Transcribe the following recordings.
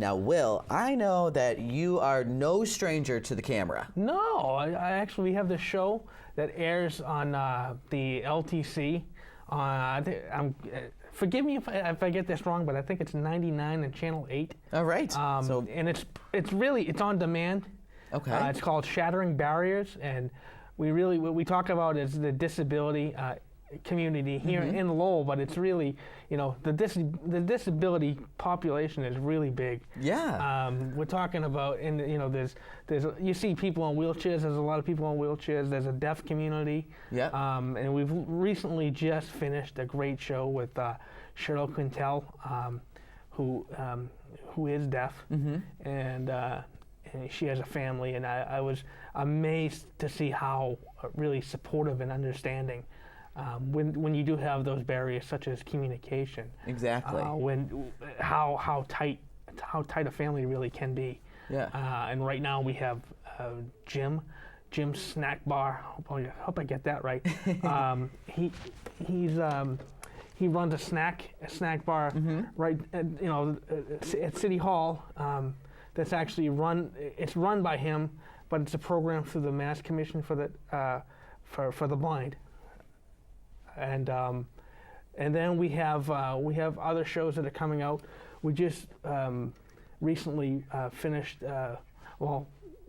Now, Will, I know that you are no stranger to the camera. No, I actually, we have this show that airs on the LTC. Forgive me if I get this wrong, but I think it's 99 and Channel 8. All right. And it's on demand. Okay. It's called Shattering Barriers, and what we talk about is the disability community here in Lowell, but it's really, the disability population is really big. Yeah. We're talking about, there's you see people on wheelchairs. There's a lot of people on wheelchairs. There's a deaf community. Yeah. And we've recently just finished a great show with Cheryl Quintel, who is deaf, and she has a family, and I was amazed to see how really supportive and understanding when you do have those barriers such as communication. Exactly. How tight a family really can be. Yeah. And right now we have Jim's Snack Bar. Hope I get that right. He runs a snack bar right at City Hall. That's actually run by him, but it's a program through the Mass Commission for the Blind. And then we have other shows that are coming out. We just recently finished.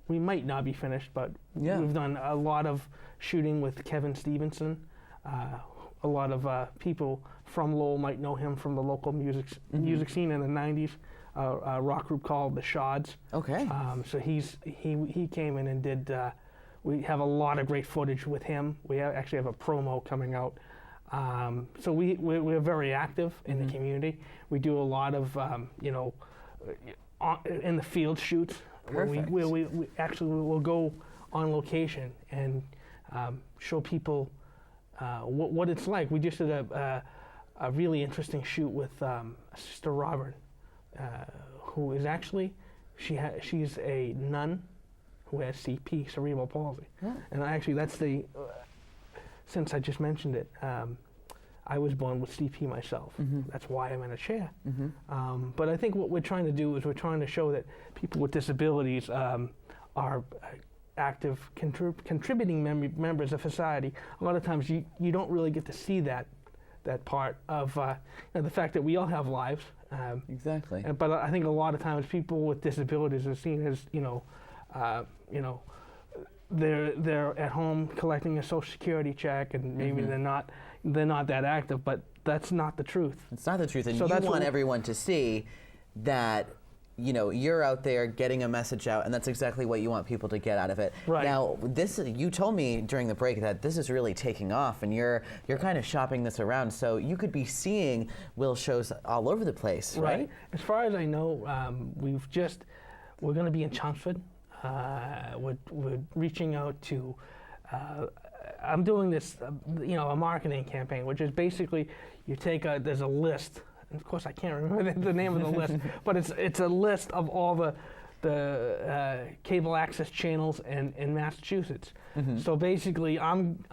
We might not be finished, but we've done a lot of shooting with Kevin Stevenson. A lot of people from Lowell might know him from the local music scene in the '90s. A rock group called the Shods. Okay. So he came in and did. We have a lot of great footage with him. We actually have a promo coming out. So we're very active in the community. We do a lot of in the field shoots. Perfect. Where we actually will go on location and show people what it's like. We just did a really interesting shoot with Sister Robert, who is actually she's a nun who has CP, cerebral palsy. Yeah. And actually that's since I just mentioned it, I was born with CP myself. That's why I'm in a chair. But I think what we're trying to do is we're trying to show that people with disabilities are active, contributing members of society. A lot of times you don't really get to see that part of the fact that we all have lives. Exactly. But I think a lot of times people with disabilities are seen as they're at home collecting a Social Security check, and maybe they're not that active. But that's not the truth. It's not the truth, and so you want everyone to see that you're out there getting a message out, and that's exactly what you want people to get out of it. Right. Now, you told me during the break that this is really taking off, and you're kind of shopping this around, so you could be seeing Will shows all over the place, right? As far as I know, we're going to be in Chelmsford. We're reaching out to. I'm doing this, a marketing campaign, which is basically you take there's a list. Of course, I can't remember the name of the list, but it's a list of all the cable access channels in Massachusetts. So basically, I'm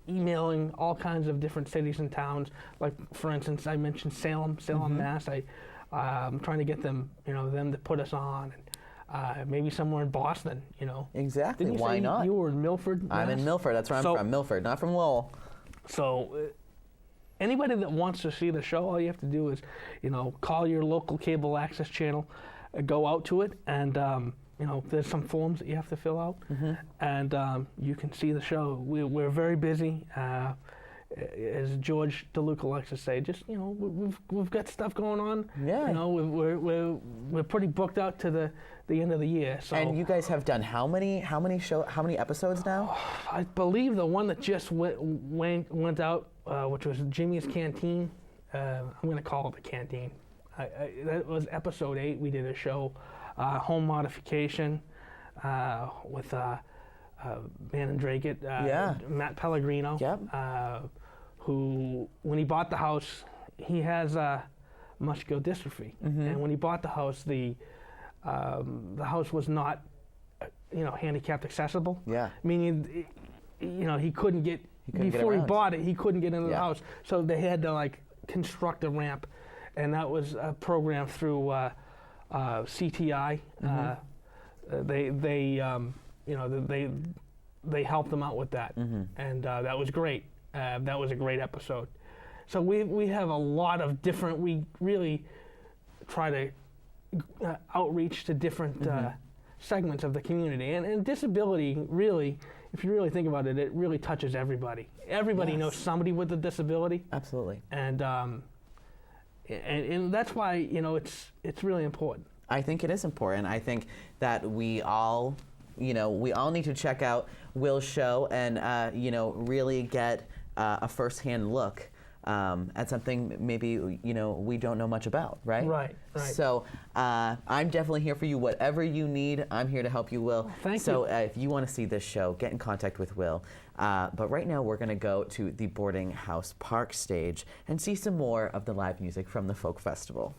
emailing all kinds of different cities and towns. Like for instance, I mentioned Salem, Mass. I'm trying to get them, them to put us on. And maybe somewhere in Boston, Exactly. Didn't you Why say not? You were in Milford, Mass? I'm in Milford. That's where I'm from. Milford, not from Lowell. So. Anybody that wants to see the show, all you have to do is, call your local cable access channel, go out to it, and there's some forms that you have to fill out, and you can see the show. We're very busy. As George DeLuca likes to say, just we've got stuff going on. Yeah. We're pretty booked out to the end of the year. So. And you guys have done how many episodes now? I believe the one that just went out, which was Jimmy's Canteen. I'm going to call it the Canteen. That was episode 8. We did a show, Home Modification, with Bannon Drakeit, Matt Pellegrino. Yep. Who, when he bought the house, he has muscular dystrophy, and when he bought the house was not, handicapped accessible. Yeah. Meaning, he couldn't get. Before he bought it, he couldn't get into the house, so they had to construct a ramp, and that was a program through CTI. They helped them out with that, and that was great. That was a great episode. So we have a lot of different. We really try to outreach to different segments of the community, and disability really, if you really think about it, it really touches everybody. Everybody knows somebody with a disability. Absolutely. And that's why it's really important. I think it is important. I think that we all need to check out Will's show and really get a firsthand look at something maybe we don't know much about, right? Right. So I'm definitely here for you. Whatever you need, I'm here to help you, Will. Thank you. So if you want to see this show, get in contact with Will. But right now we're going to go to the Boarding House Park stage and see some more of the live music from the Folk Festival.